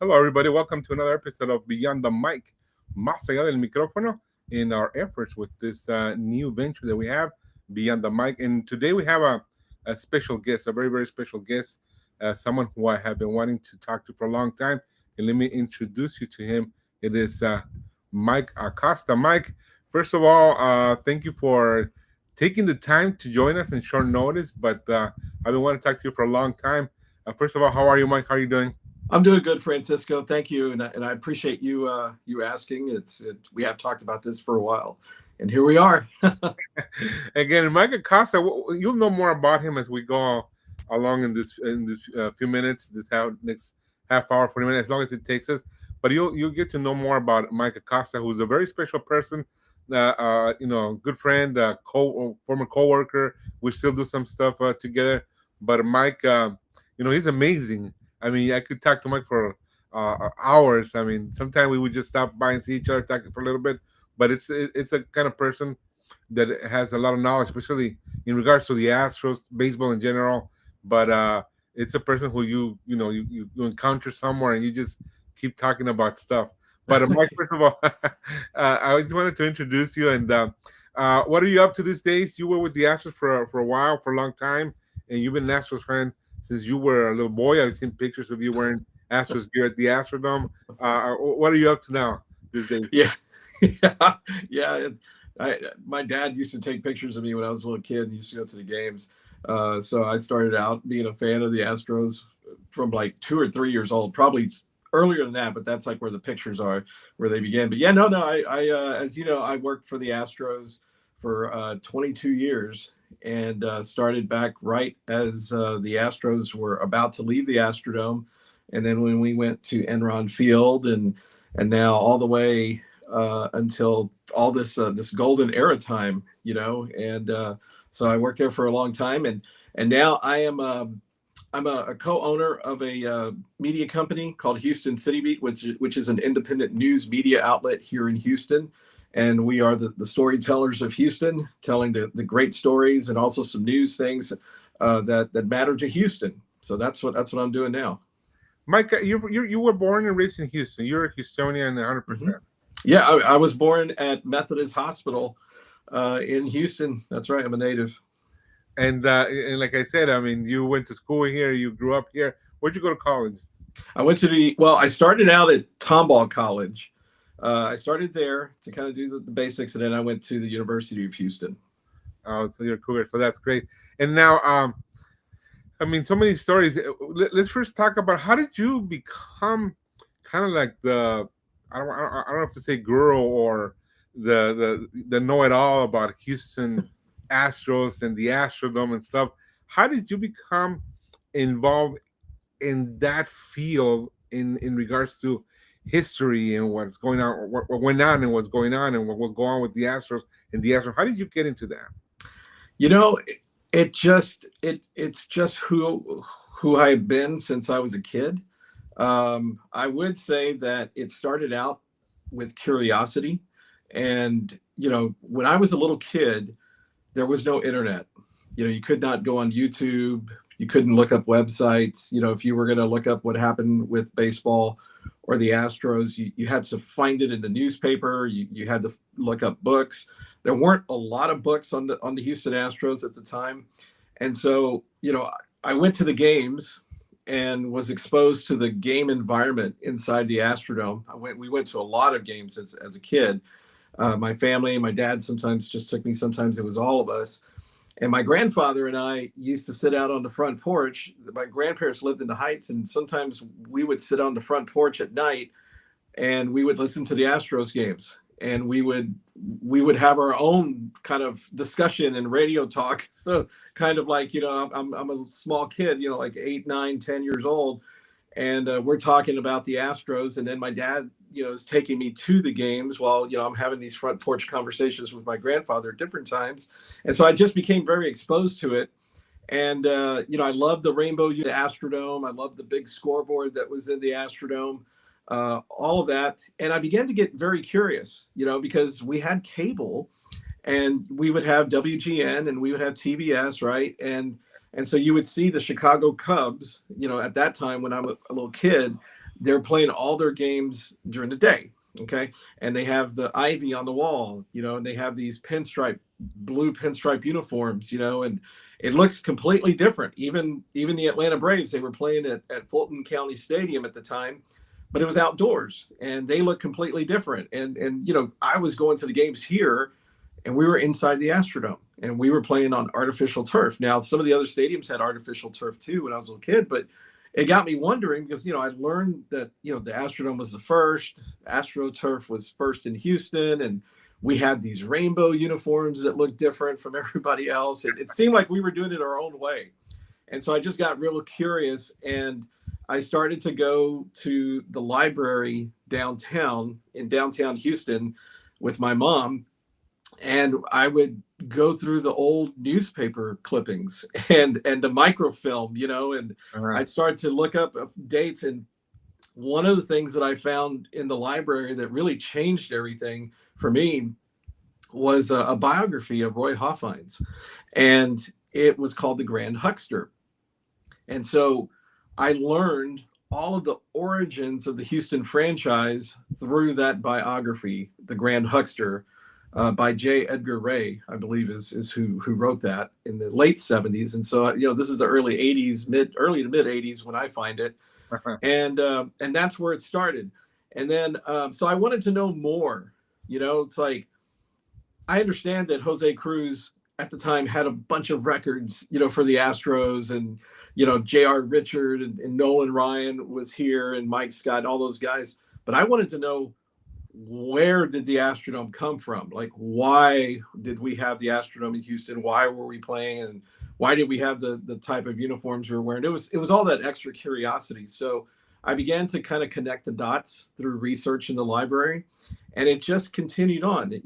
Hello, everybody. Welcome to another episode of Beyond the Mic, Más allá del micrófono, in our efforts with this new venture that we have, Beyond the Mic. And today we have a special guest, a very, very special guest, someone who I have been wanting to talk to for a long time. And let me introduce you to him. It is Mike Acosta. Mike, first of all, thank you for taking the time to join us in short notice, but I've been wanting to talk to you for a long time. First of all, how are you, Mike? How are you doing? I'm doing good, Francisco. Thank you, and I appreciate you asking. We have talked about this for a while, and here we are. Again, Mike Acosta, you'll know more about him as we go along in this few minutes, next half hour, 40 minutes, as long as it takes us. But you'll get to know more about Mike Acosta, who's a very special person, good friend, former coworker. We still do some stuff together. But Mike, he's amazing. I mean, I could talk to Mike for hours. I mean, sometimes we would just stop by and see each other, talking for a little bit. But it's a kind of person that has a lot of knowledge, especially in regards to the Astros, baseball in general. But it's a person who you encounter somewhere and you just keep talking about stuff. But Mike, first of all, I just wanted to introduce you. And what are you up to these days? You were with the Astros for a while, for a long time, and you've been an Astros fan since you were a little boy. I've seen pictures of you wearing Astros gear at the Astrodome. What are you up to now these days? Yeah, yeah, yeah. My dad used to take pictures of me when I was a little kid and used to go to the games. So I started out being a fan of the Astros from like 2 or 3 years old, probably earlier than that, but that's like where the pictures are, where they began. But yeah, no, as you know, I worked for the Astros for 22 years and started back right as the Astros were about to leave the Astrodome. And then when we went to Enron Field and now all the way until all this golden era time, and so I worked there for a long time, and now I'm a co-owner of a media company called Houston City Beat, which is an independent news media outlet here in Houston, and we are the storytellers of Houston, telling the great stories and also some news things that matter to Houston. So that's what I'm doing now. Mike, you were born and raised in Houston. You're a Houstonian, 100%. Yeah, I was born at Methodist Hospital in Houston. That's right. I'm a native. And like I said, I mean, you went to school here. You grew up here. Where'd you go to college? I started out at Tomball College. I started there to kind of do the basics, and then I went to the University of Houston. Oh, so you're a cougar. So that's great. And now, I mean, so many stories. Let's first talk about how did you become kind of like I don't have to say guru or the know-it-all about Houston Astros and the Astrodome and stuff. How did you become involved in that field in regards to history and what's going on, what went on and what's going on and what will go on with the Astros and the Astros? How did you get into that? You know, it's just who I've been since I was a kid. I would say that it started out with curiosity, and when I was a little kid, there was no internet. You could not go on YouTube. You couldn't look up websites. If you were going to look up what happened with baseball or the Astros, you had to find it in the newspaper. You had to look up books. There weren't a lot of books on the Houston Astros at the time. And so, I went to the games and was exposed to the game environment inside the Astrodome. We went to a lot of games as a kid. My family, my dad sometimes just took me. Sometimes it was all of us. And my grandfather and I used to sit out on the front porch. My grandparents lived in the Heights, and sometimes we would sit on the front porch at night and we would listen to the Astros games. And we would have our own kind of discussion and radio talk. So kind of like, I'm a small kid, like 8, 9, 10 years old. And we're talking about the Astros. And then my dad, is taking me to the games while, I'm having these front porch conversations with my grandfather at different times. And so I just became very exposed to it. And, I loved the rainbow, the Astrodome. I loved the big scoreboard that was in the Astrodome, all of that. And I began to get very curious, because we had cable and we would have WGN and we would have TBS, right? And so you would see the Chicago Cubs, at that time when I'm a little kid, they're playing all their games during the day. Okay. And they have the ivy on the wall, and they have these blue pinstripe uniforms, and it looks completely different. Even the Atlanta Braves, they were playing at Fulton County Stadium at the time, but it was outdoors and they look completely different. And I was going to the games here and we were inside the Astrodome and we were playing on artificial turf. Now, some of the other stadiums had artificial turf too when I was a little kid, but it got me wondering because I learned that the Astrodome was the first, AstroTurf was first in Houston, and we had these rainbow uniforms that looked different from everybody else. It seemed like we were doing it our own way, and so I just got real curious, and I started to go to the library in downtown Houston with my mom, and I would go through the old newspaper clippings and the microfilm, and Uh-huh. I'd start to look up dates. And one of the things that I found in the library that really changed everything for me was a biography of Roy Hoffines, and it was called The Grand Huckster. And so I learned all of the origins of the Houston franchise through that biography, The Grand Huckster, by J. Edgar Ray, I believe is who wrote that in the late 70s. And so this is the early 80s, early to mid 80s when I find it, Uh-huh. and that's where it started. And then so I wanted to know more. It's like I understand that Jose Cruz at the time had a bunch of records, for the Astros, and J.R. Richard and Nolan Ryan was here, and Mike Scott, and all those guys. But I wanted to know, where did the Astrodome come from? Like, why did we have the Astrodome in Houston? Why were we playing? And why did we have the type of uniforms we were wearing? It was all that extra curiosity. So I began to kind of connect the dots through research in the library, and it just continued on.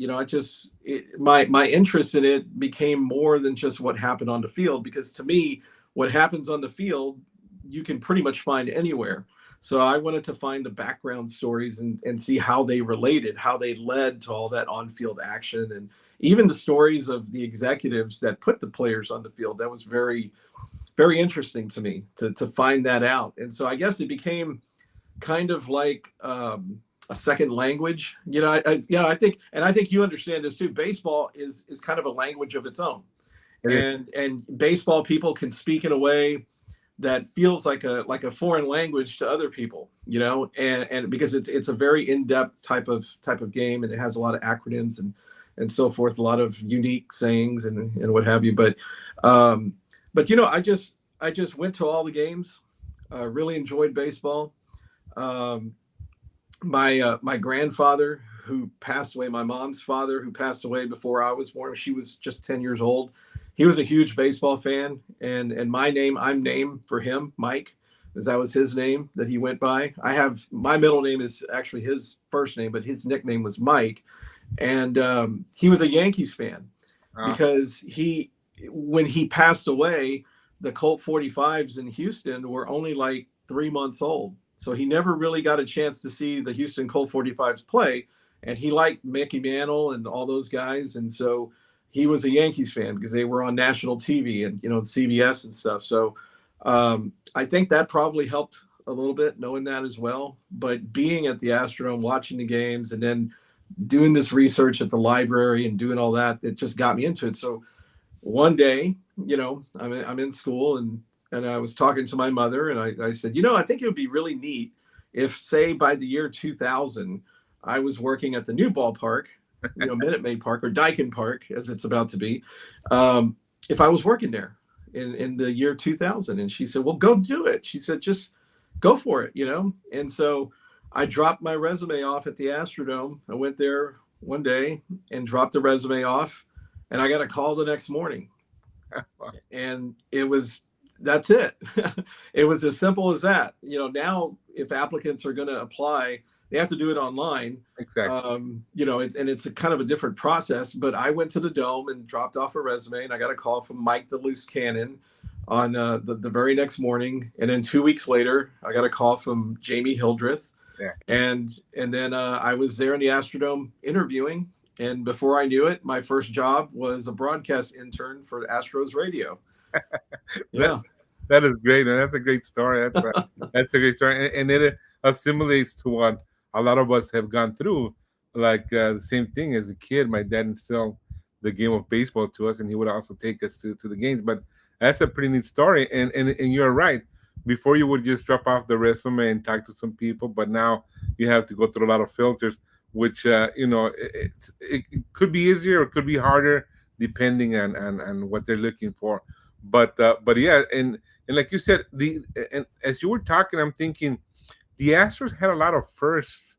My interest in it became more than just what happened on the field, because to me, what happens on the field, you can pretty much find anywhere. So I wanted to find the background stories and see how they related, how they led to all that on-field action, and even the stories of the executives that put the players on the field. That was very, very interesting to me to find that out. And so I guess it became kind of like a second language. I think, and I think you understand this too. Baseball is kind of a language of its own, It is. and baseball people can speak in a way that feels like a foreign language to other people, and because it's a very in-depth type of game, and it has a lot of acronyms and so forth, a lot of unique sayings and what have you. But I just went to all the games, really enjoyed baseball. Um, my grandfather, who passed away, my mom's father, who passed away before I was born, she was just 10 years old. He was a huge baseball fan, and I'm named for him, Mike, because that was his name that he went by. My middle name is actually his first name, but his nickname was Mike, and he was a Yankees fan Uh, because when he passed away, the Colt 45s in Houston were only like 3 months old. So he never really got a chance to see the Houston Colt 45s play. And he liked Mickey Mantle and all those guys. And so he was a Yankees fan because they were on national TV and, CBS and stuff. So I think that probably helped a little bit, knowing that as well. But being at the Astrodome, watching the games, and then doing this research at the library and doing all that, it just got me into it. So one day, I'm in school, and I was talking to my mother, and I said, I think it would be really neat if, say, by the year 2000, I was working at the new ballpark, Minute Maid Park, or Daikin Park, as it's about to be, if I was working there in the year 2000. And she said, well, go do it. She said, just go for it, And so I dropped my resume off at the Astrodome. I went there one day and dropped the resume off, and I got a call the next morning. And that's it. It was as simple as that. Now if applicants are going to apply, they have to do it online. exactly. It's a kind of a different process. But I went to the Dome and dropped off a resume, and I got a call from Mike the Loose Cannon on the very next morning. And then 2 weeks later, I got a call from Jamie Hildreth. Yeah. And then I was there in the Astrodome interviewing. And before I knew it, my first job was a broadcast intern for Astros radio. That, Yeah. That is great, and that's a great story. That's a great story, and it assimilates to what a lot of us have gone through. Like the same thing as a kid, my dad instilled the game of baseball to us, and he would also take us to the games. But that's a pretty neat story, and you're right. Before you would just drop off the resume and talk to some people, but now you have to go through a lot of filters, which it could be easier or it could be harder depending on what they're looking for. But yeah, and like you said, the and as you were talking, I'm thinking the Astros had a lot of firsts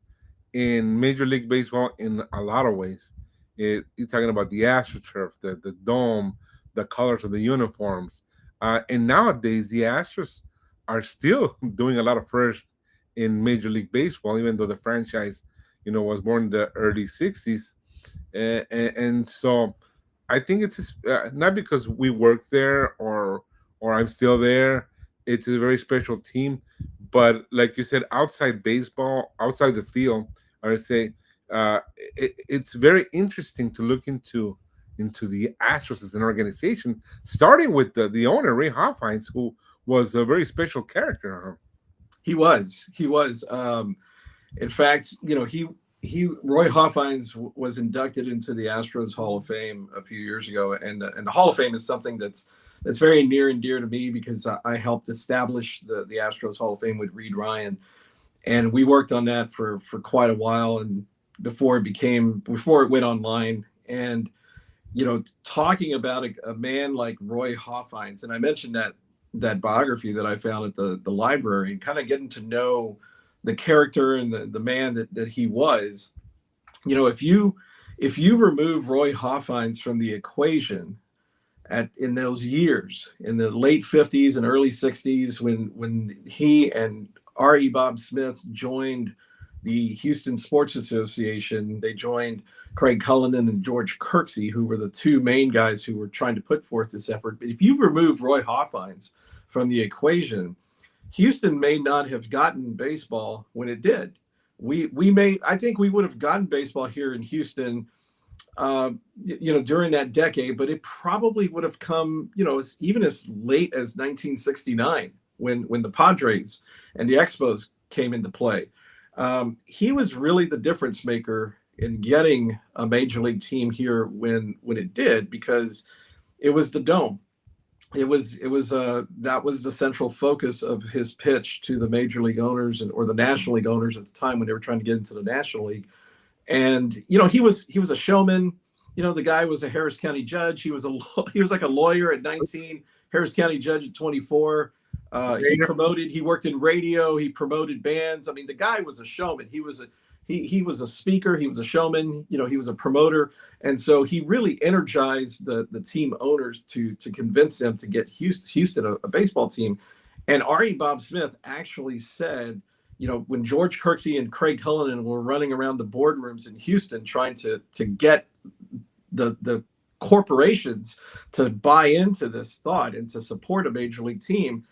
in Major League Baseball in a lot of ways. You're talking about the AstroTurf, the dome, the colors of the uniforms, and nowadays the Astros are still doing a lot of firsts in Major League Baseball, even though the franchise, was born in the early '60s, and so I think it's not because we work there or I'm still there. It's a very special team, but like you said, outside baseball, outside the field, I would say it's very interesting to look into the Astros as an organization, starting with the owner Ray Hoffheinz, who was a very special character. Huh? He was. In fact, he Roy Hoffines was inducted into the Astros Hall of Fame a few years ago, and the Hall of Fame is something that's very near and dear to me because I helped establish the Astros Hall of Fame with Reed Ryan, and we worked on that for quite a while, and before it went online. And talking about a man like Roy Hoffines, and I mentioned that biography that I found at the library, and kind of getting to know the character and the man that he was. If you remove Roy Hoffines from the equation in those years in the late 50s and early 60s, when he and R.E. Bob Smith joined the Houston Sports Association, they joined Craig Cullinan and George Kirksey, who were the two main guys who were trying to put forth this effort. But if you remove Roy Hoffines from the equation, Houston may not have gotten baseball when it did. I think we would have gotten baseball here in Houston, during that decade, but it probably would have come, even as late as 1969 when the Padres and the Expos came into play. He was really the difference maker in getting a major league team here when it did, because it was the dome. It was that was the central focus of his pitch to the major league owners or the national league owners at the time when they were trying to get into the national league. And he was a showman. The guy was a Harris County judge. He was like a lawyer at 19, Harris County judge at 24. He worked in radio, he promoted bands. I mean, the guy was a showman. He was a speaker, he was a showman, he was a promoter. And so he really energized the team owners to convince them to get Houston a baseball team. And R.E. Bob Smith actually said, when George Kirksey and Craig Cullinan were running around the boardrooms in Houston trying to get the corporations to buy into this thought and to support a major league team,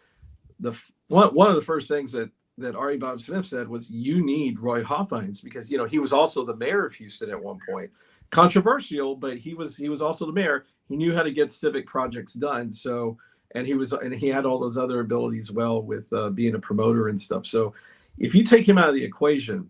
one of the first things that R.E. Bob Smith said was, you need Roy Hoffines, because he was also the mayor of Houston at one point. Controversial, but he was also the mayor. He knew how to get civic projects done. So, and he had all those other abilities well with being a promoter and stuff. So, if you take him out of the equation,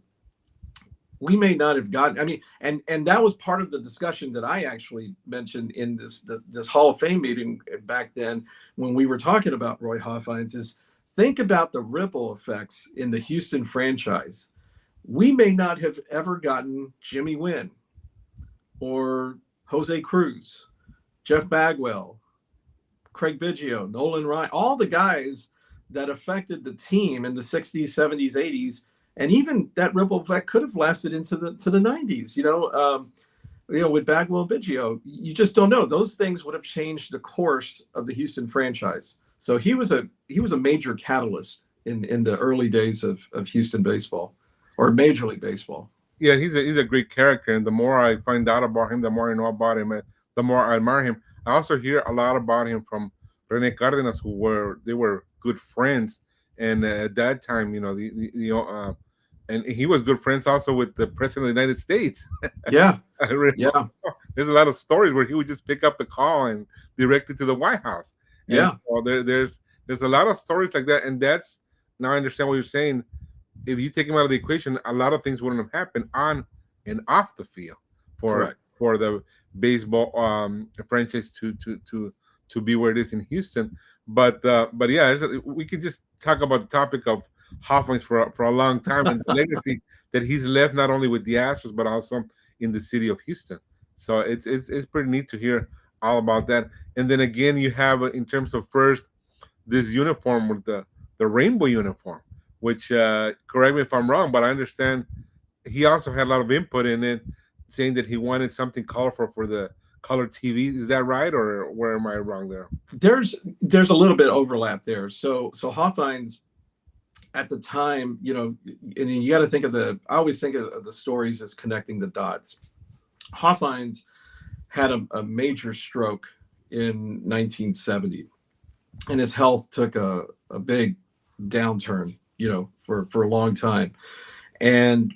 we may not have gotten. I mean, and that was part of the discussion that I actually mentioned in this Hall of Fame meeting back then when we were talking about Roy Hoffines. Is think about the ripple effects in the Houston franchise. We may not have ever gotten Jimmy Wynn or Jose Cruz, Jeff Bagwell, Craig Biggio, Nolan Ryan, all the guys that affected the team in the 60s, 70s, 80s. And even that ripple effect could have lasted into the 90s, with Bagwell and Biggio. You just don't know. Those things would have changed the course of the Houston franchise. So he was a major catalyst in the early days of Houston baseball, or Major League Baseball. Yeah, he's a great character, and the more I find out about him, the more I know about him, and the more I admire him. I also hear a lot about him from Rene Cardenas, they were good friends, and at that time, and he was good friends also with the president of the United States. Yeah, I remember yeah, there's a lot of stories where he would just pick up the call and direct it to the White House. And yeah. there's There's a lot of stories like that, and that's now I understand what you're saying. If you take him out of the equation, a lot of things wouldn't have happened on and off the field for Correct. the baseball franchise to be where it is in Houston. But yeah, we could just talk about the topic of Hoffman's for a long time and the legacy that he's left not only with the Astros but also in the city of Houston. So it's pretty neat to hear all about that. And then again, you have in terms of first this uniform with the rainbow uniform, which correct me if I'm wrong, but I understand he also had a lot of input in it, saying that he wanted something colorful for the color TV. Is that right, or where am I wrong there? There's a little bit of overlap there. So Hoffines at the time, and you got to think of I always think of the stories as connecting the dots. Hoffines had a major stroke in 1970, and his health took a big downturn, for a long time. And,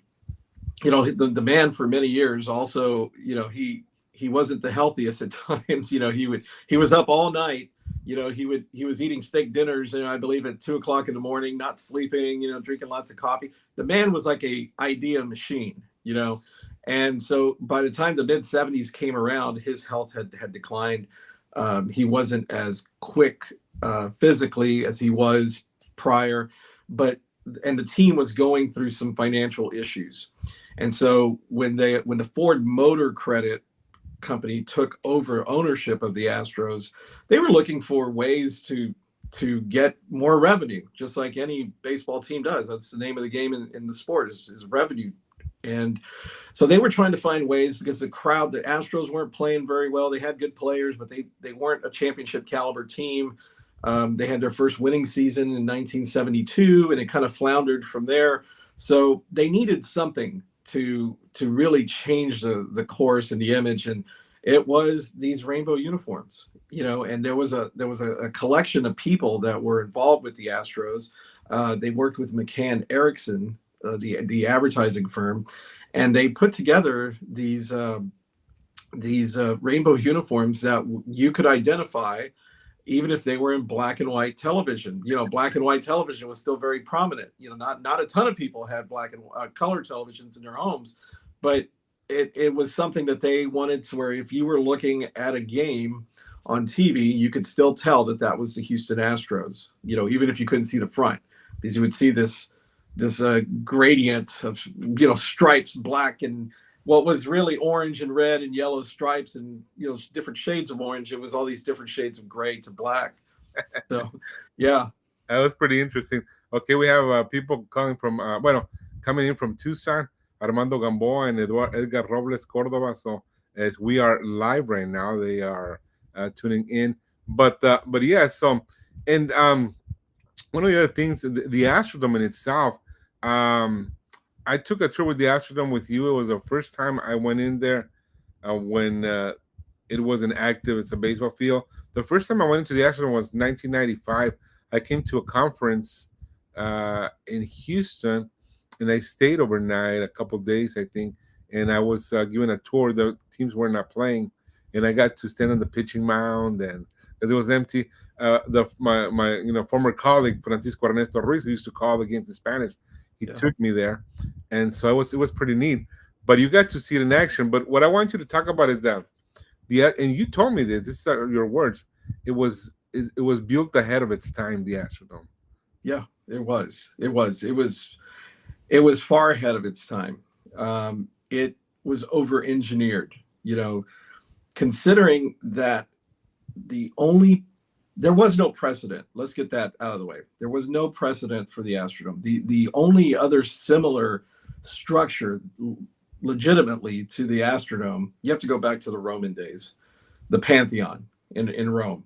the man for many years also, he wasn't the healthiest at times. He was up all night. He was eating steak dinners, I believe at 2 o'clock in the morning, not sleeping, drinking lots of coffee. The man was like a idea machine. And so by the time the mid 70s came around, his health had declined. He wasn't as quick physically as he was prior, and the team was going through some financial issues. And so when the Ford Motor Credit Company took over ownership of the Astros, they were looking for ways to get more revenue, just like any baseball team does. That's the name of the game in the sport is revenue. And so they were trying to find ways, because the Astros weren't playing very well. They had good players, but they weren't a championship caliber team. They had their first winning season in 1972, and it kind of floundered from there. So they needed something to really change the course and the image, and it was these rainbow uniforms. And there was a collection of people that were involved with the Astros. They worked with McCann Erickson, the advertising firm, and they put together these rainbow uniforms that you could identify even if they were in black and white television. Black and white television was still very prominent. Not a ton of people had black and color televisions in their homes, but it was something that they wanted, to where if you were looking at a game on TV, you could still tell that was the Houston Astros. Even if you couldn't see the front, because you would see this gradient of stripes, black and what was really orange and red and yellow stripes, and different shades of orange. It was all these different shades of gray to black. So yeah. That was pretty interesting. Okay, we have people calling from coming in from Tucson, Armando Gamboa and Edgar Robles Cordova. So as we are live right now, they are tuning in. But yeah, so and one of the other things, the Astrodome in itself. Um, I took a tour with the Astrodome with you. It was the first time I went in there when it wasn't active. It's a baseball field. The first time I went into the Astrodome was 1995. I came to a conference in Houston, and I stayed overnight, a couple of days, I think. And I was given a tour. The teams were not playing, and I got to stand on the pitching mound, and because it was empty. My former colleague Francisco Ernesto Ruiz, who used to call the games in Spanish, he Yeah. took me there, and so it was pretty neat. But you got to see it in action. But what I want you to talk about is that and you told me this. This are your words. It was built ahead of its time. The Astrodome. Yeah, it was far ahead of its time. It was over engineered, considering that the only there was no precedent. Let's get that out of the way. There was no precedent for the Astrodome. The only other similar structure legitimately to the Astrodome, you have to go back to the Roman days, the Pantheon in Rome.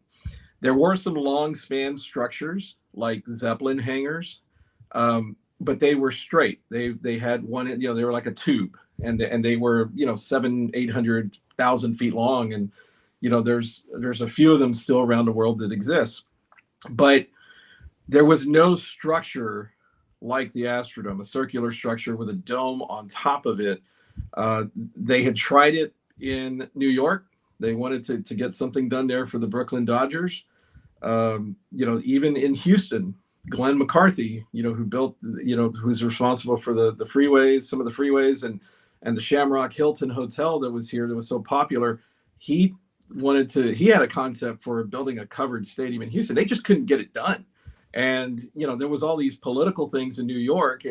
There were some long span structures like Zeppelin hangars, but they were straight. They had one, they were like a tube, and they were 700-800,000 feet long, and there's a few of them still around the world that exist, but there was no structure like the Astrodome, a circular structure with a dome on top of it. They had tried it in New York. They wanted to get something done there for the Brooklyn Dodgers. Even in Houston, Glenn McCarthy, who built, who's responsible for the freeways, some of the freeways, and the Shamrock Hilton Hotel that was here that was so popular. He he had a concept for building a covered stadium in Houston. They just couldn't get it done. And, there was all these political things in New York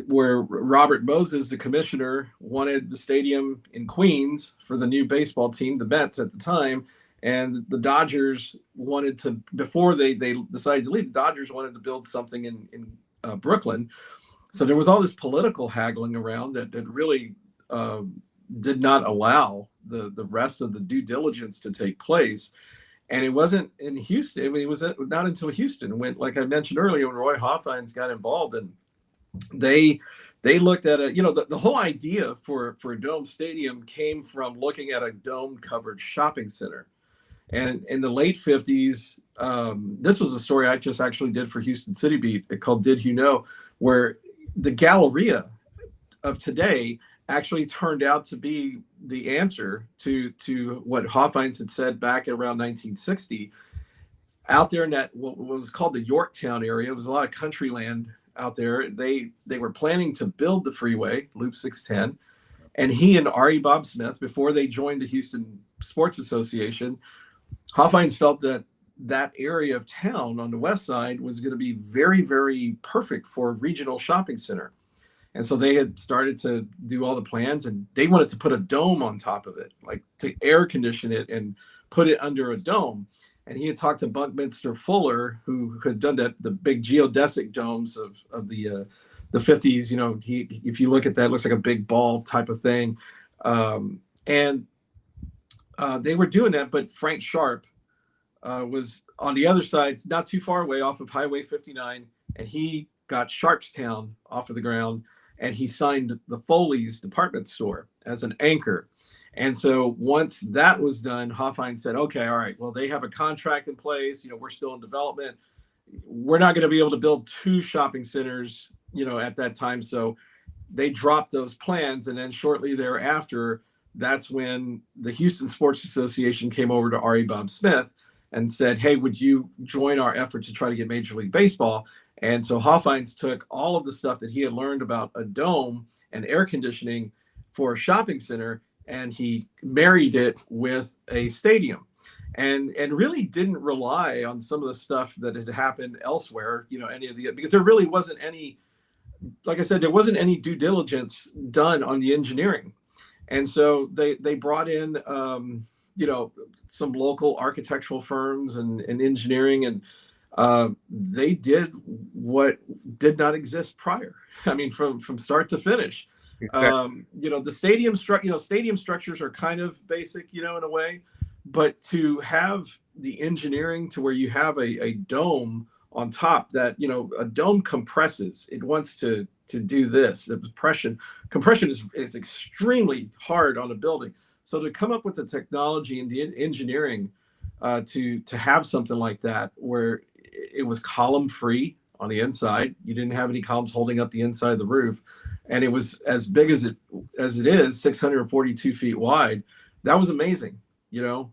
where Robert Moses, the commissioner, wanted the stadium in Queens for the new baseball team, the Mets at the time. And the Dodgers wanted to, before they decided to leave, the Dodgers wanted to build something in Brooklyn. So there was all this political haggling around that really did not allow the rest of the due diligence to take place. And it wasn't in Houston. I mean, it was not until Houston went, like I mentioned earlier, when Roy Hoffines got involved, and they looked at the whole idea for a dome stadium came from looking at a dome covered shopping center. And in the late 50s, this was a story I just actually did for Houston City Beat called Did You Know, where the Galleria of today actually turned out to be the answer to what Hoffines had said back at around 1960. Out there in that what was called the Yorktown area, it was a lot of country land out there. They were planning to build the freeway, Loop 610, and he and Ari Bob Smith, before they joined the Houston Sports Association, Hoffines felt that area of town on the west side was going to be very, very perfect for a regional shopping center. And so they had started to do all the plans, and they wanted to put a dome on top of it, like to air condition it and put it under a dome. And he had talked to Buckminster Fuller, who had done the big geodesic domes of the 50s. If you look at that, it looks like a big ball type of thing. And they were doing that, but Frank Sharp was on the other side, not too far away off of Highway 59, and he got Sharpstown off of the ground, and he signed the Foley's department store as an anchor. And so once that was done, Hoffine said, okay, all right, well, they have a contract in place. We're still in development. We're not going to be able to build two shopping centers, at that time. So they dropped those plans. And then shortly thereafter, that's when the Houston Sports Association came over to Ari Bob Smith and said, hey, would you join our effort to try to get Major League Baseball? And so Hoffines took all of the stuff that he had learned about a dome and air conditioning for a shopping center, and he married it with a stadium, and really didn't rely on some of the stuff that had happened elsewhere, because there really wasn't any, like I said, there wasn't any due diligence done on the engineering. And so they brought in, some local architectural firms and engineering, and they did what did not exist prior. I mean, from start to finish. Exactly. The stadium structures are kind of basic, in a way, but to have the engineering to where you have a dome on top that, a dome compresses, it wants to do this. The compression is extremely hard on a building. So to come up with the technology and the engineering to have something like that, where it was column free on the inside, you didn't have any columns holding up the inside of the roof, and it was as big as it is, 642 feet wide. That was amazing,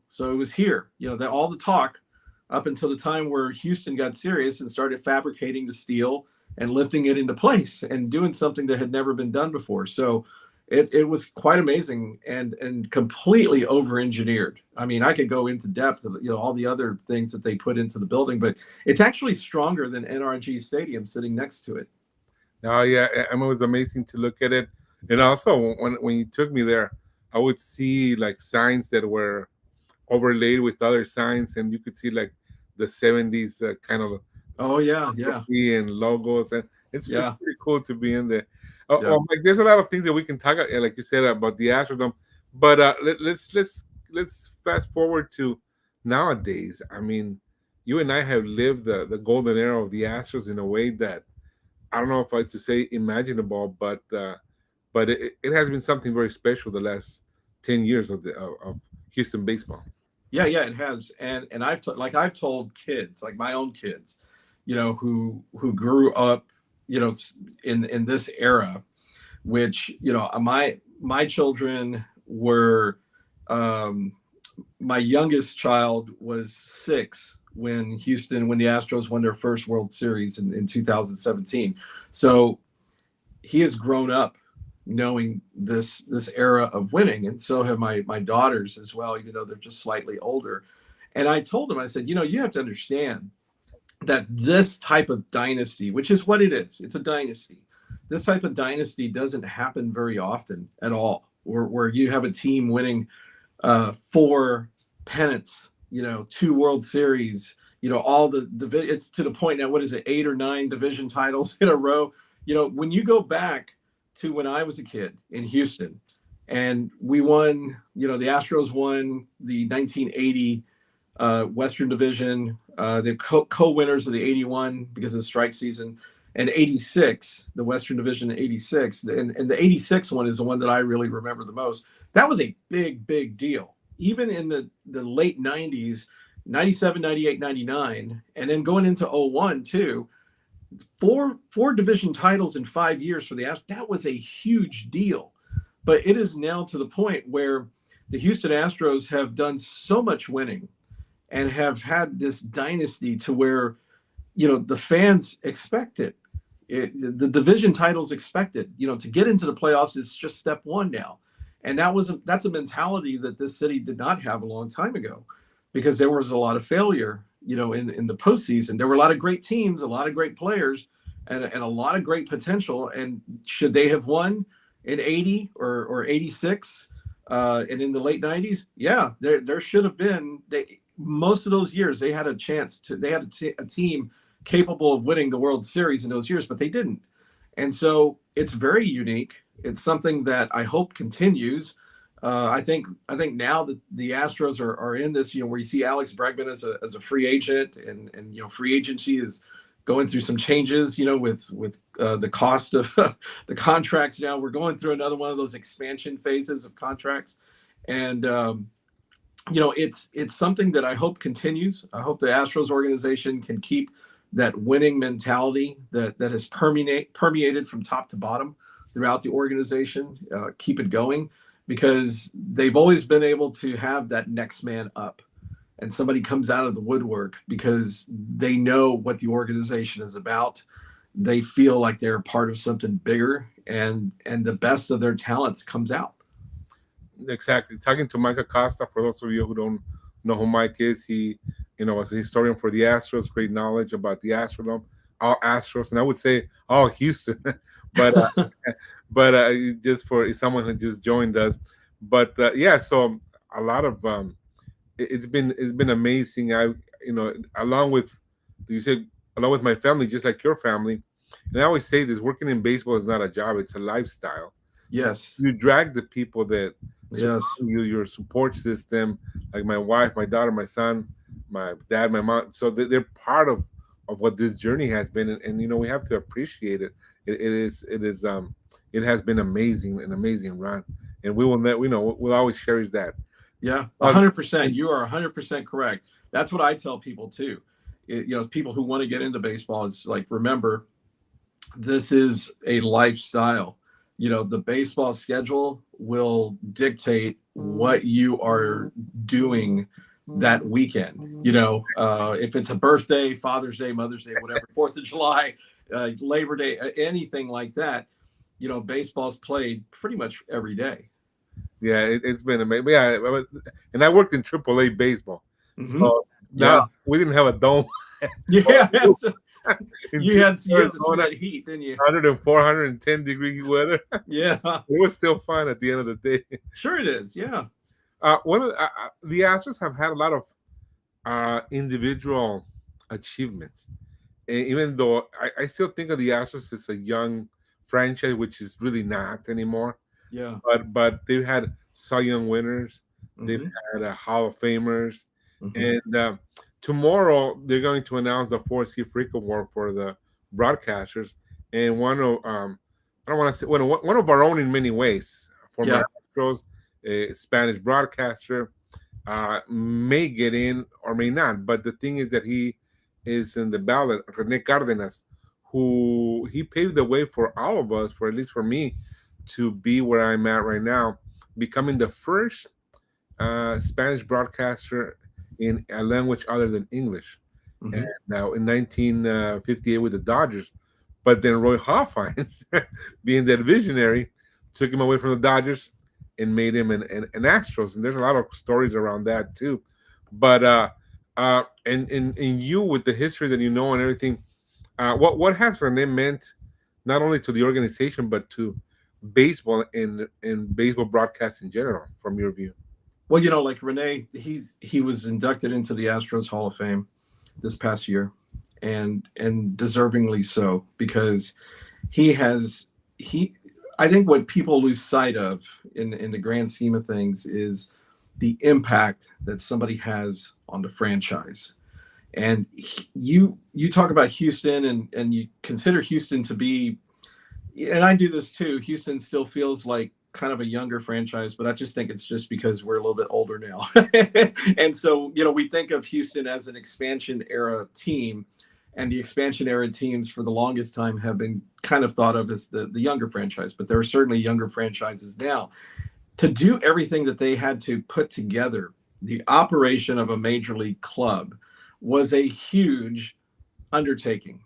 So it was here, that all the talk up until the time where Houston got serious and started fabricating the steel and lifting it into place and doing something that had never been done before. So it was quite amazing and completely over-engineered. I mean, I could go into depth of all the other things that they put into the building, but it's actually stronger than NRG Stadium sitting next to it. Oh yeah, I mean, it was amazing to look at it, and also when you took me there, I would see like signs that were overlaid with other signs, and you could see like the '70s kind of Oh yeah, yeah, and logos, and it's yeah, pretty cool to be in there. yeah. Like there's a lot of things that we can talk about, like you said about the Astrodome, but let's fast forward to nowadays. I mean, you and I have lived the golden era of the Astros in a way that I don't know if I to say imaginable, but it has been something very special the last 10 years of Houston baseball. Yeah, it has. And I've told kids, like my own kids, who grew up, in this era, which, my children were, my youngest child was 6 when the Astros won their first World Series in 2017. So he has grown up knowing this era of winning, and so have my daughters as well, even though they're just slightly older. And I told him, I said, you have to understand that this type of dynasty, which is what it is, it's a dynasty. This type of dynasty doesn't happen very often at all, where you have a team winning four pennants, two World Series, all it's to the point now, what is it, 8 or 9 division titles in a row. When you go back to when I was a kid in Houston and we won, the Astros won the 1980 Western Division, the co-winners of the 81 because of the strike season, and 86, the Western Division 86. And the 86 one is the one that I really remember the most. That was a big, big deal. Even in the late 90s, 97, 98, 99, and then going into 01 too, four division titles in 5 years for the Astros, that was a huge deal. But it is now to the point where the Houston Astros have done so much winning and have had this dynasty to where, the fans expect it. The division titles expected. To get into the playoffs is just step one now. And that's a mentality that this city did not have a long time ago, because there was a lot of failure, in the postseason. There were a lot of great teams, a lot of great players, and a lot of great potential. And should they have won in 80 or 86 and in the late 90s? Yeah, there should have been. Most of those years, they had a chance to. They had a team capable of winning the World Series in those years, but they didn't. And so it's very unique. It's something that I hope continues. I think now that the Astros are in this, where you see Alex Bregman as a free agent, and free agency is going through some changes, with the cost of the contracts. Now we're going through another one of those expansion phases of contracts, and it's something that I hope continues. I hope the Astros organization can keep that winning mentality that has permeated from top to bottom throughout the organization. Keep it going, because they've always been able to have that next man up, and somebody comes out of the woodwork because they know what the organization is about. They feel like they're part of something bigger, and the best of their talents comes out. Exactly. Talking to Mike Acosta, for those of you who don't know who Mike is, he, was a historian for the Astros, great knowledge about the Astrodome, all Astros, and I would say all Houston, but just for someone who just joined us. But yeah, so a lot of it's been amazing. Along with, you said, along with my family, just like your family, and I always say this: working in baseball is not a job; it's a lifestyle. So Yes. you drag the people that surround Yes. you, your support system, like my wife, my daughter, my son, my dad, my mom. So they're part of what this journey has been, and we have to appreciate it. It has been amazing, an amazing run, and we'll always cherish that. Yeah, But 100%. You are 100% correct. That's what I tell people too. People who want to get into baseball, it's like, remember, this is a lifestyle. The baseball schedule will dictate what you are doing that weekend. If it's a birthday, Father's Day, Mother's Day, whatever, 4th of July, Labor Day, anything like that, baseball's played pretty much every day. yeah, it's been amazing. Yeah, and I worked in AAA baseball, Hmm. so now Yeah. we didn't have a dome or Yeah. a roof So in you had to Arizona, sweat heat, didn't you? 104, 110-degree weather. Yeah. It was still fun at the end of the day. Sure it is. Yeah. One of the Astros have had a lot of individual achievements. And even though I still think of the Astros as a young franchise, which is really not anymore. Yeah. But they've had Cy Young winners, they've Hmm. had Hall of Famers, Hmm. and tomorrow they're going to announce the 4C Freak Award for the broadcasters, and one of I don't want to say one of our own in many ways, Yeah. former Astros, a Spanish broadcaster, may get in or may not. But the thing is that he is in the ballot, Rene Cardenas, who he paved the way for all of us, for at least for me, to be where I'm at right now, becoming the first Spanish broadcaster in a language other than English. and Hmm. now in 1958 with the Dodgers. But then Roy Hoffines, being that visionary, took him away from the Dodgers and made him an Astros. And there's a lot of stories around that too. But and you with the history that you know and everything, what has Rene meant not only to the organization but to baseball and baseball broadcast in general, from your view? Well, like Renee, he was inducted into the Astros Hall of Fame this past year, and deservingly so, because he has he. I think what people lose sight of in the grand scheme of things is the impact that somebody has on the franchise. And you talk about Houston, and you consider Houston to be, and I do this too. Houston still feels like kind of a younger franchise, but I just think it's just because we're a little bit older now. And so, we think of Houston as an expansion era team, and the expansion era teams for the longest time have been kind of thought of as the younger franchise, but there are certainly younger franchises now. To do everything that they had to put together, the operation of a major league club was a huge undertaking.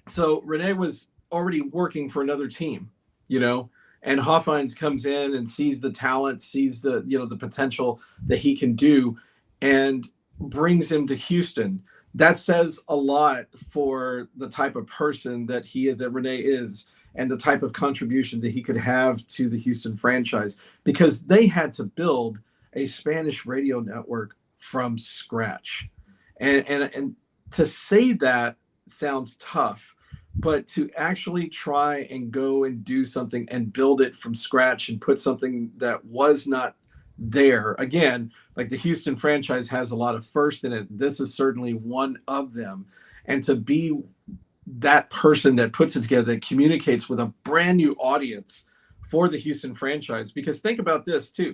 So Renee was already working for another team, you know, and Hoffines comes in and sees the talent, sees the potential that he can do, and brings him to Houston. That says a lot for the type of person that he is, that Renee is, and the type of contribution that he could have to the Houston franchise, because they had to build a Spanish radio network from scratch. And to say that sounds tough, but to actually try and go and do something and build it from scratch and put something that was not there again, like the Houston franchise has a lot of first in it, this is certainly one of them. And to be that person that puts it together, that communicates with a brand new audience for the Houston franchise, because think about this too,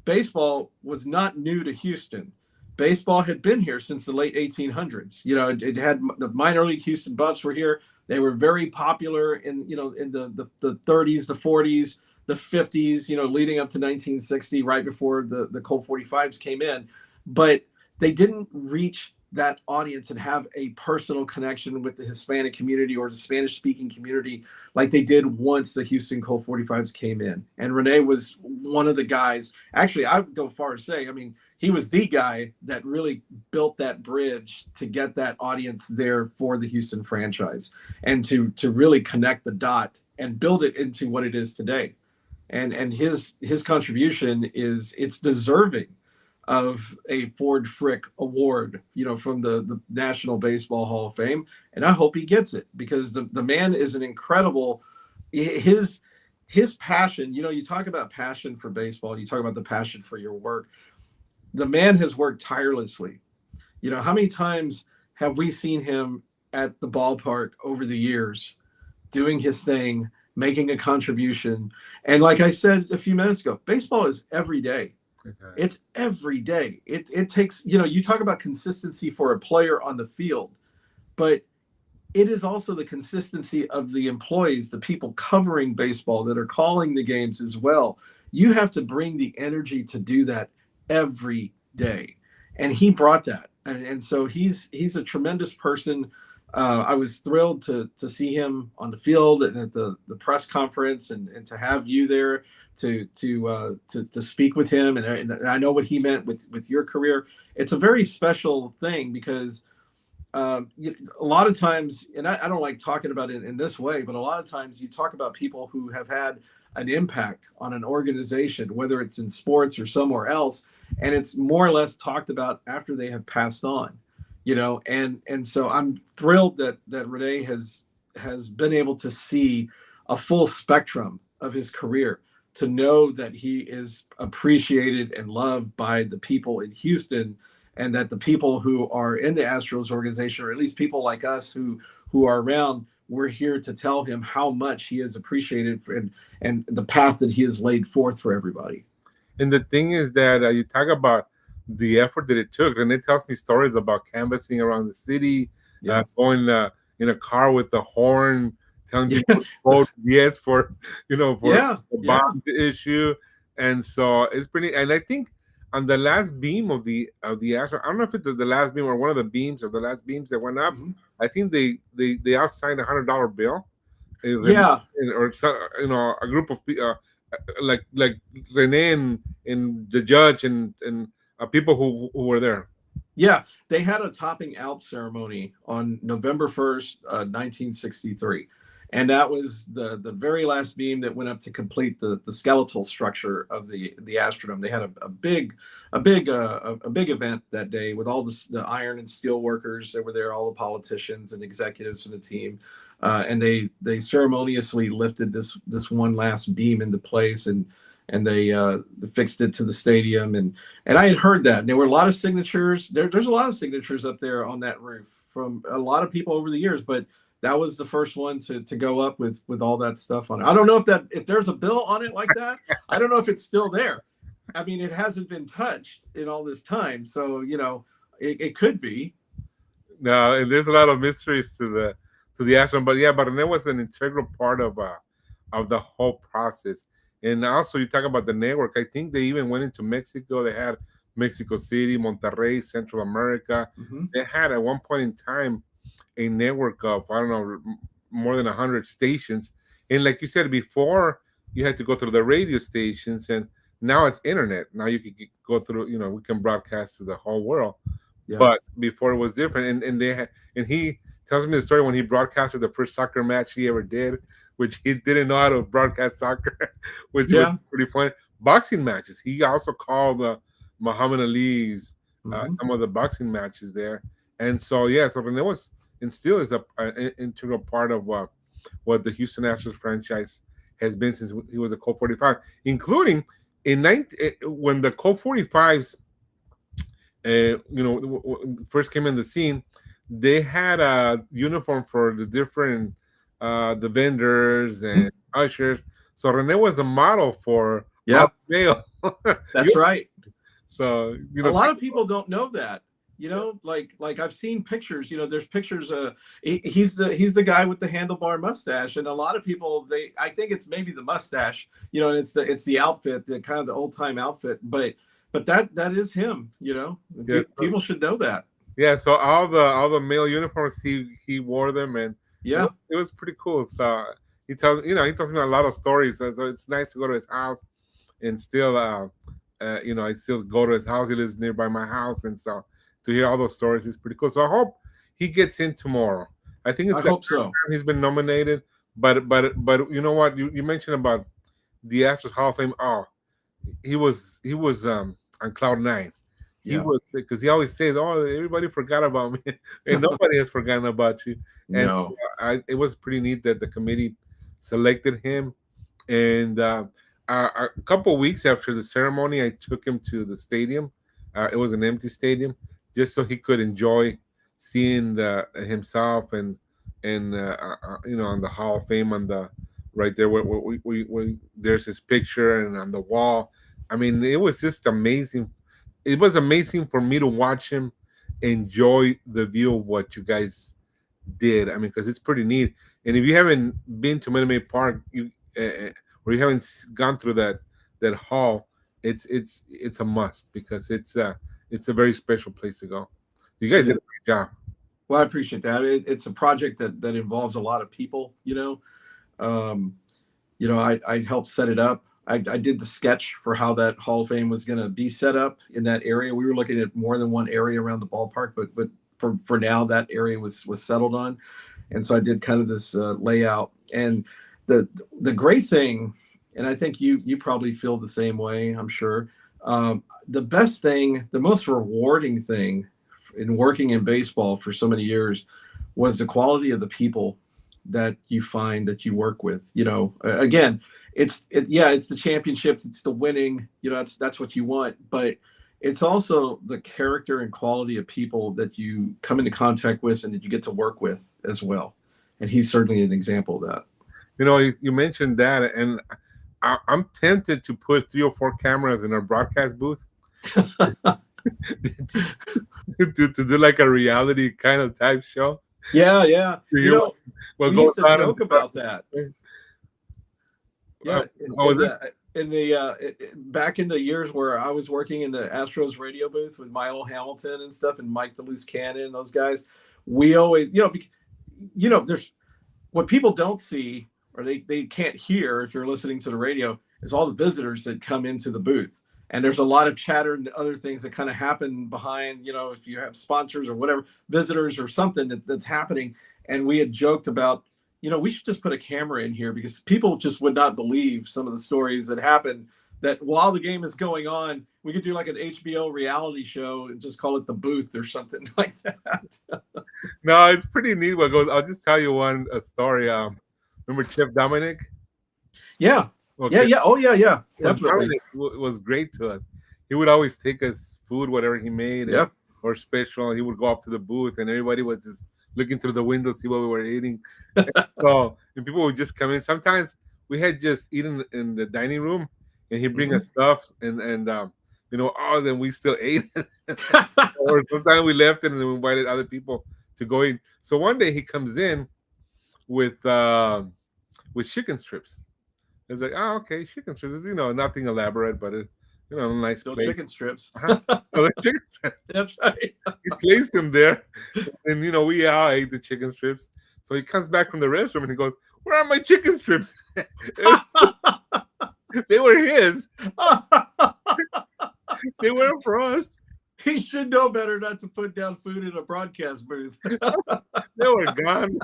baseball was not new to Houston. Baseball had been here since the late 1800s. It had the minor league Houston Buffs were here. They were very popular in the 30s, the 40s, the 50s, leading up to 1960, right before the Colt 45s came in. But they didn't reach that audience and have a personal connection with the Hispanic community or the Spanish speaking community like they did once the Houston Colt 45s came in. And Renee was one of the guys. Actually, I would go far as say, I mean, he was the guy that really built that bridge to get that audience there for the Houston franchise, and to really connect the dot and build it into what it is today. And his contribution is, it's deserving of a Ford Frick Award, from the National Baseball Hall of Fame. And I hope he gets it, because the man is an incredible, his his passion, you talk about passion for baseball, you talk about the passion for your work. The man has worked tirelessly. How many times have we seen him at the ballpark over the years doing his thing, making a contribution? And like I said a few minutes ago, baseball is every day. Okay. It's every day. It takes, you talk about consistency for a player on the field, but it is also the consistency of the employees, the people covering baseball that are calling the games as well. You have to bring the energy to do that every day. And he brought that. And so he's a tremendous person. I was thrilled to see him on the field and at the press conference, and to have you there to speak with him. And I know what he meant with your career. It's a very special thing, because a lot of times, and I don't like talking about it in this way, but a lot of times you talk about people who have had an impact on an organization, whether it's in sports or somewhere else, and it's more or less talked about after they have passed on, and so I'm thrilled that Renee has been able to see a full spectrum of his career, to know that he is appreciated and loved by the people in Houston, and that the people who are in the Astros organization, or at least people like us who are around, we're here to tell him how much he is appreciated and the path that he has laid forth for everybody. And the thing is that you talk about the effort that it took, and it tells me stories about canvassing around the city, Yeah. going in a car with the horn, telling Yeah. people to vote yes for, for Yeah. the Yeah. bond issue. And so it's pretty. And I think on the last beam of the astronaut. I don't know if it's the last beam or one of the beams or the last beams that went up. Mhm. I think they outsigned $100 bill, Yeah, or a group of like Rene and the judge and people who were there. yeah. They had a topping out ceremony on November 1st, 1963. And that was the very last beam that went up to complete the skeletal structure of the Astrodome. They had a big event that day with all the iron and steel workers that were there, all the politicians and executives from the team, and they ceremoniously lifted this one last beam into place, and they fixed it to the stadium, and I had heard that, and there were a lot of signatures. There's a lot of signatures up there on that roof from a lot of people over the years, but that was the first one to go up with all that stuff on it. I don't know if there's a bill on it like that. I don't know if it's still there. I mean, it hasn't been touched in all this time, so it could be. No, and there's a lot of mysteries to the action, but yeah, but Rene was an integral part of the whole process. And also, you talk about the network. I think they even went into Mexico. They had Mexico City, Monterrey, Central America. Hmm. They had at one point in time a network of, I don't know, more than 100 stations. And like you said before, you had to go through the radio stations, and now it's internet. Now you can go through. We can broadcast to the whole world. Yeah. But before it was different, and they had, and he tells me the story when he broadcasted the first soccer match he ever did, which he didn't know how to broadcast soccer, which was Yeah. pretty fun. Boxing matches. He also called Muhammad Ali's Hmm. some of the boxing matches there, and so yeah, so Rene was and still is an integral part of what the Houston Astros franchise has been since he was a Colt 45, including when the Colt 45s first came in the scene. They had a uniform for the different the vendors and ushers. So Rene was the model for all Yep. male. That's right. So A lot of people don't know that. Like I've seen pictures. There's pictures. He's the guy with the handlebar mustache, and a lot of people, I think it's maybe the mustache. And it's the outfit, the kind of the old time outfit, but that is him. yes, People should know that. yeah. So all the male uniforms he wore them, and Yeah. it was pretty cool. So he tells me a lot of stories. So it's nice to go to his house and still I still go to his house. He lives nearby my house, and so to hear all those stories is pretty cool. So I hope he gets in tomorrow. I think I it's the hope third so. time he's been nominated, but you know what? You mentioned about the Astros Hall of Fame. Oh, he was on cloud nine. He Yeah. was because he always says, "Oh, everybody forgot about me," and nobody has forgotten about you. And so No. it was pretty neat that the committee selected him. And a couple weeks after the ceremony, I took him to the stadium. It was an empty stadium, just so he could enjoy seeing himself and on the Hall of Fame on the right there where there's his picture and on the wall. I mean, it was just amazing. It was amazing for me to watch him enjoy the view of what you guys did. I mean, because it's pretty neat. And if you haven't been to Minute Maid Park, or you haven't gone through that hall, it's a must because it's a very special place to go. You guys It did is. a great job. Well, I appreciate that. It's a project that involves a lot of people. Um, I helped set it up. I did the sketch for how that Hall of Fame was going to be set up in that area. We were looking at more than one area around the ballpark, but for now that area was settled on, and so I did kind of this layout. And the the great thing, and I think you probably feel the same way. I'm sure. The best thing, the most rewarding thing in working in baseball for so many years was the quality of the people that you find that you work with. Again, it's the championships, it's the winning. That's what you want, but it's also the character and quality of people that you come into contact with and that you get to work with as well. And he's certainly an example of that. You mentioned that, and I'm tempted to put 3 or 4 cameras in our broadcast booth to do like a reality kind of type show. Yeah, yeah. To hear what We goes used to on in joke about that. the Yeah, what was it? in the back in the years where I was working in the Astros radio booth with Milo Hamilton and stuff, and Mike DeLuce Cannon and those guys, we always, there's what people don't see or they can't hear if you're listening to the radio is all the visitors that come into the booth. And there's a lot of chatter and other things that kind of happen behind, if you have sponsors or whatever, visitors or something that's happening. And we had joked about, we should just put a camera in here because people just would not believe some of the stories that happen, that while the game is going on, we could do like an HBO reality show and just call it The Booth or something like that. No, it's pretty neat what goes. I'll just tell you a story. Remember Chef Dominic? Yeah. Yeah. Okay. Yeah. Oh, yeah. Yeah. Well, Definitely. Dominic was great to us. He would always take us food, whatever he made, Yeah. or special. He would go up to the booth, and everybody was just looking through the window, see what we were eating. And people would just come in. Sometimes we had just eaten in the dining room, and he'd bring Mhm. us stuff, and then we still ate it. Or sometimes we left it, and then we invited other people to go in. So one day he comes in with chicken strips. It's like, oh, okay, chicken strips. Nothing elaborate, but a nice Still plate. chicken strips. Uh-huh. So the chicken strips. That's right. He placed them there, and we all ate the chicken strips. So he comes back from the restroom and he goes, "Where are my chicken strips?" They were his. They weren't for us. He should know better not to put down food in a broadcast booth. They were gone.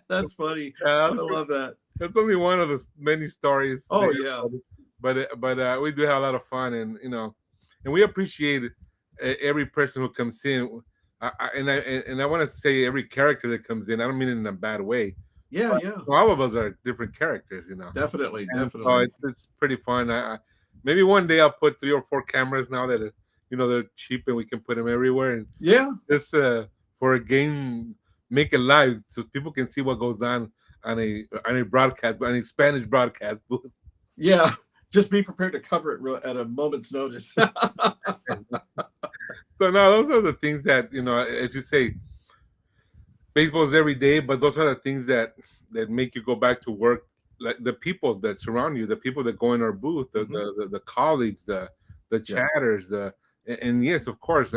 That's funny. Uh, I love that. that's only one of the many stories. Oh, there, yeah. but we do have a lot of fun, and we appreciate every person who comes in. And I want to say every character that comes in. I don't mean it in a bad way. Yeah, But yeah. all of us are different characters. Definitely, And so definitely. it's pretty fun. Maybe one day I'll put 3 or 4 cameras now that they're cheap and we can put them everywhere, and Yeah, just for a game, make it live so people can see what goes on a broadcast, on a Spanish broadcast booth. yeah. Just be prepared to cover it at a moment's notice. So no, those are the things that as you say, baseball is every day, but those are the things that make you go back to work. Like the people that surround you, the people that go in our booth, the Mhm. the colleagues, the Yeah. chatters, and yes, of course,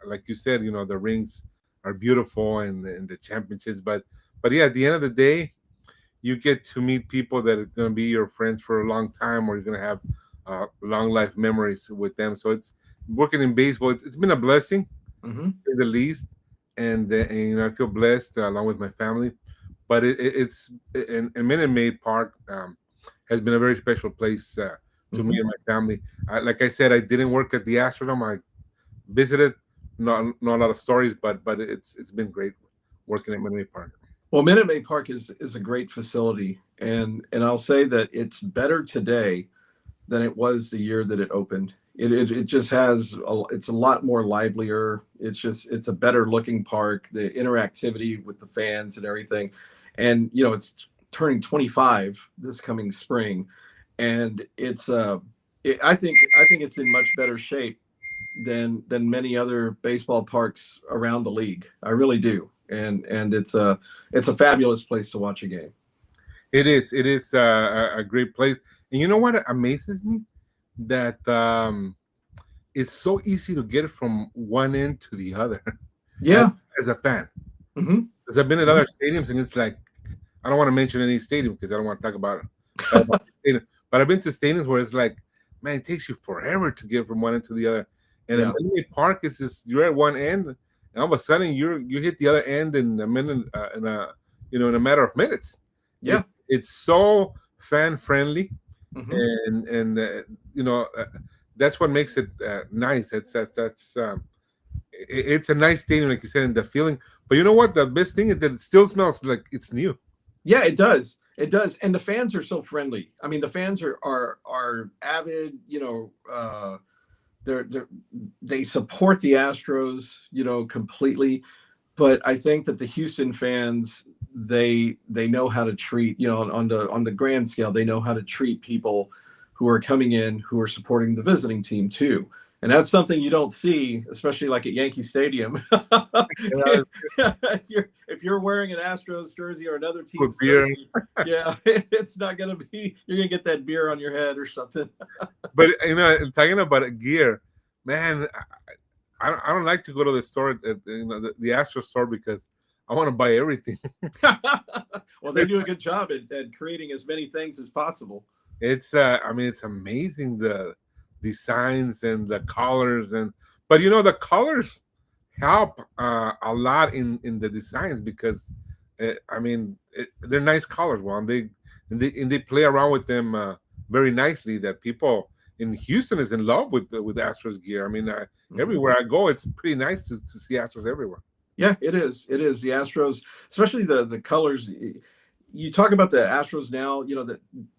like you said, the rings are beautiful and the championships, but yeah, at the end of the day, you get to meet people that are going to be your friends for a long time, or you're going to have long life memories with them. So it's working in baseball. It's been a blessing, Mhm. say the least, and I feel blessed along with my family. But it's and Minute Maid Park has been a very special place to me Mhm. and my family. Like I said, I didn't work at the Astrodome. I visited. Not a lot of stories, but it's been great working at Minute Maid Park. Well, Minute Maid Park is a great facility, and I'll say that it's better today than it was the year that it opened. It just it's a lot more livelier. It's a better looking park. The interactivity with the fans and everything, and it's turning 25 this coming spring, and I think it's in much better shape than many other baseball parks around the league. I really do, and it's a fabulous place to watch a game. It is a great place, and you know what amazes me, that it's so easy to get from one end to the other as, Yeah. as a fan. Hmm. Because I've been at Hmm. other stadiums, and it's like, I don't want to mention any stadium because I don't want to talk about the stadium. But I've been to stadiums where it's like, man, it takes you forever to get from one end to the other. And in Yeah. Minute Park, it's just you're at one end, and all of a sudden you hit the other end in a minute, in a matter of minutes. Yeah. It's so fan friendly, Hmm. and that's what makes it nice. It's a nice stadium, like you said, and the feeling. But you know what? The best thing is that it still smells like it's new. Yeah, it does. It does. And the fans are so friendly. I mean, the fans are avid, they're they support the Astros, completely. But I think that the Houston fans, they know how to treat, on the grand scale, they know how to treat people who are coming in, who are supporting the visiting team too. And that's something you don't see, especially like at Yankee Stadium. You know, If you're wearing an Astros jersey or another with team's beer. jersey, yeah, it's not gonna be. You're gonna get that beer on your head or something. But talking about gear, man, I don't like to go to the store, the Astro store, because I want to buy everything. Well, they do a good job at creating as many things as possible. I mean, it's amazing, the designs and the colors, but the colors help a lot in the designs, because I mean, they're nice colors. Well, and they play around with them very nicely. That people in Houston is in love with Astros gear. I mean, Mhm. everywhere I go, it's pretty nice to see Astros everywhere. Yeah, it is. It is the Astros, especially the colors. You talk about the Astros now.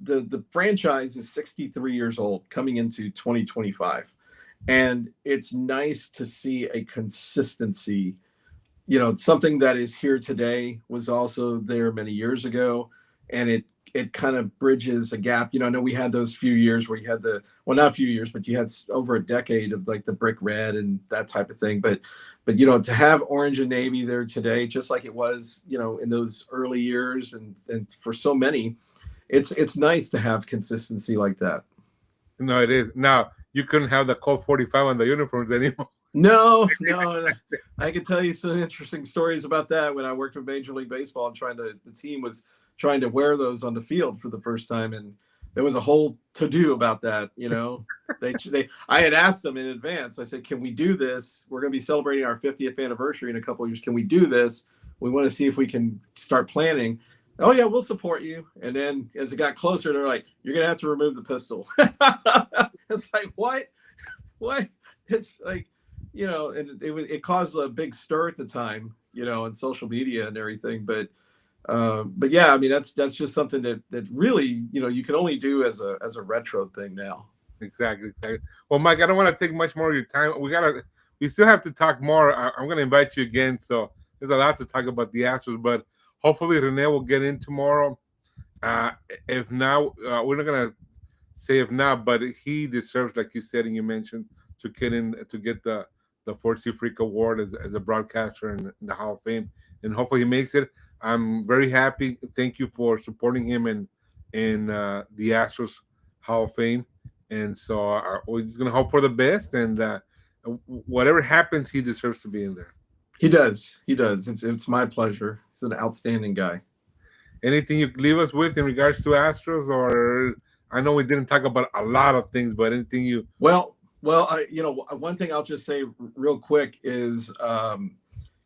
The franchise is 63 years old, coming into 2025, and it's nice to see a consistency. Something that is here today was also there many years ago, and it kind of bridges a gap. I know we had those few years where you had well, not a few years, but you had over a decade of like the brick red and that type of thing. But to have orange and navy there today, just like it was, in those early years, and for so many, it's nice to have consistency like that. No, it is. Now you couldn't have the Colt 45 on the uniforms anymore. No, no, and I could tell you some interesting stories about that when I worked with Major League Baseball. The team was trying to wear those on the field for the first time, and there was a whole to do about that. I had asked them in advance. I said, "Can we do this? We're going to be celebrating our 50th anniversary in a couple of years. Can we do this? We want to see if we can start planning." Oh yeah, we'll support you. And then as it got closer, they're like, "You're going to have to remove the pistol." It's like what? What? It's like, and it caused a big stir at the time, on social media and everything. But yeah, I mean that's just something that really, you can only do as a retro thing now. Exactly, exactly. Well, Mike, I don't want to take much more of your time. We still have to talk more. I'm going to invite you again. So there's a lot to talk about the Astros, but hopefully Rene will get in tomorrow. Uh, if not, we're not going to say if not, but he deserves, like you said and you mentioned, to get the Ford C. Freak Award as a broadcaster in the Hall of Fame, and hopefully he makes it. I'm very happy. Thank you for supporting him in the Astros Hall of Fame, and so we're just gonna hope for the best, and whatever happens, he deserves to be in there. He does. He does. It's my pleasure. He's an outstanding guy. Anything you leave us with in regards to Astros, or I know we didn't talk about a lot of things, but anything you One thing I'll just say real quick is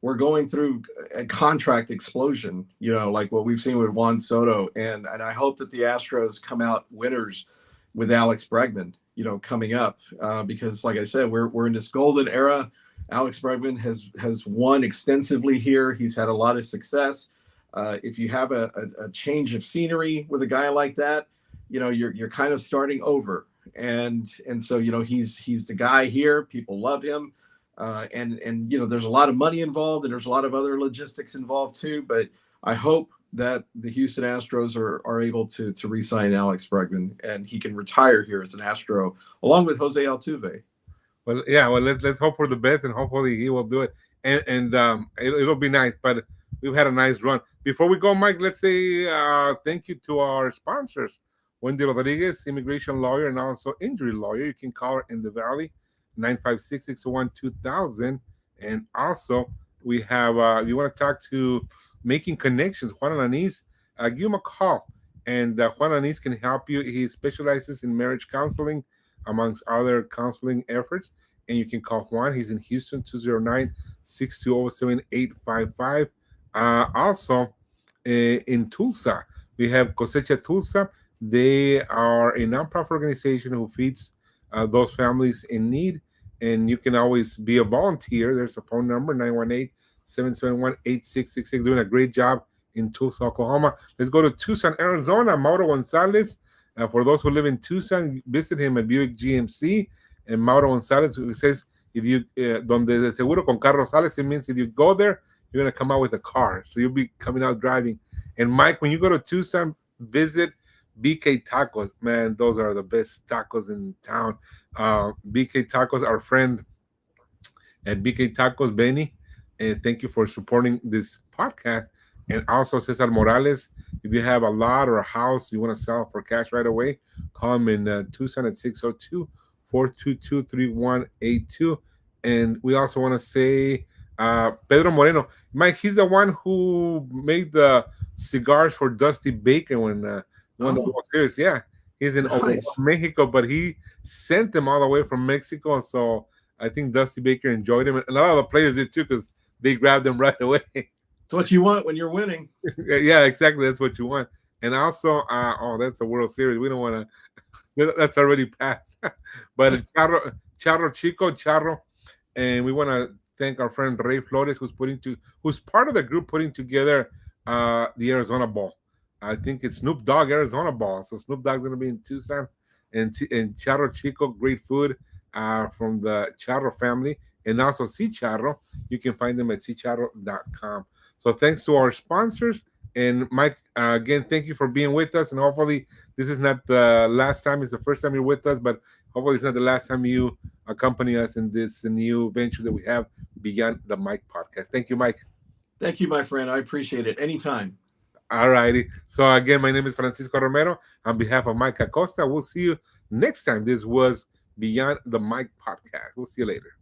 we're going through a contract explosion, like what we've seen with Juan Soto. And I hope that the Astros come out winners with Alex Bregman, coming up, because like I said, we're in this golden era. Alex Bregman has won extensively here. He's had a lot of success. If you have a change of scenery with a guy like that, you're kind of starting over. And so he's the guy here. People love him, and there's a lot of money involved, and there's a lot of other logistics involved too. But I hope that the Houston Astros are able to re-sign Alex Bregman, and he can retire here as an Astro along with Jose Altuve. Well, yeah. Well, let's hope for the best, and hopefully he will do it. And it'll be nice. But we've had a nice run. Before we go, Mike, let's say thank you to our sponsors, Wendy Rodriguez, immigration lawyer and also injury lawyer. You can call her in the Valley, 956-601-2000. And also we have you want to talk to Making Connections, Juan Alanis, give him a call. And Juan Alanis can help you. He specializes in marriage counseling amongst other counseling efforts. And you can call Juan. He's in Houston, 209-620-7855. Also, in Tulsa, we have Cosecha Tulsa. They are a nonprofit organization who feeds those families in need. And you can always be a volunteer. There's a phone number, 918-771-8666. Doing a great job in Tulsa, Oklahoma. Let's go to Tucson, Arizona. Mauro Gonzalez. For those who live in Tucson, visit him at Buick GMC. And Mauro Gonzalez, who says, if you, donde de seguro con carro sales, it means if you go there, you're going to come out with a car. So you'll be coming out driving. And Mike, when you go to Tucson, visit BK Tacos. Man, those are the best tacos in town. BK Tacos, our friend at BK Tacos, Benny. And thank you for supporting this podcast. And also Cesar Morales. If you have a lot or a house you want to sell for cash right away, call him in Tucson at 602 422 3182. And we also want to say Pedro Moreno. Mike, he's the one who made the cigars for Dusty Baker when won the Oh, World Series. Yeah, he's in Obregón, nice. Mexico, but he sent them all the way from Mexico. So I think Dusty Baker enjoyed him. And a lot of the players did too because they grabbed him right away. It's what you want when you're winning. Yeah, exactly. That's what you want. And also, oh, that's a World Series. We don't want to. That's already passed. But Charro Chico, Charro, and we want to thank our friend Ray Flores, who's part of the group putting together the Arizona Ball. I think it's Snoop Dogg Arizona Ball. So Snoop Dogg's gonna be in Tucson, and Charro Chico, great food from the Charro family, and also C Charro. You can find them at ccharro.com. So thanks to our sponsors. And Mike, again, thank you for being with us. And hopefully, this is not the last time; it's the first time you're with us. But hopefully, it's not the last time you accompany us in this new venture that we have beyond the Mike podcast. Thank you, Mike. Thank you, my friend. I appreciate it. Anytime. All righty. So again, my name is Francisco Romero. On behalf of Mike Acosta, we'll see you next time. This was Beyond the Mike podcast. We'll see you later.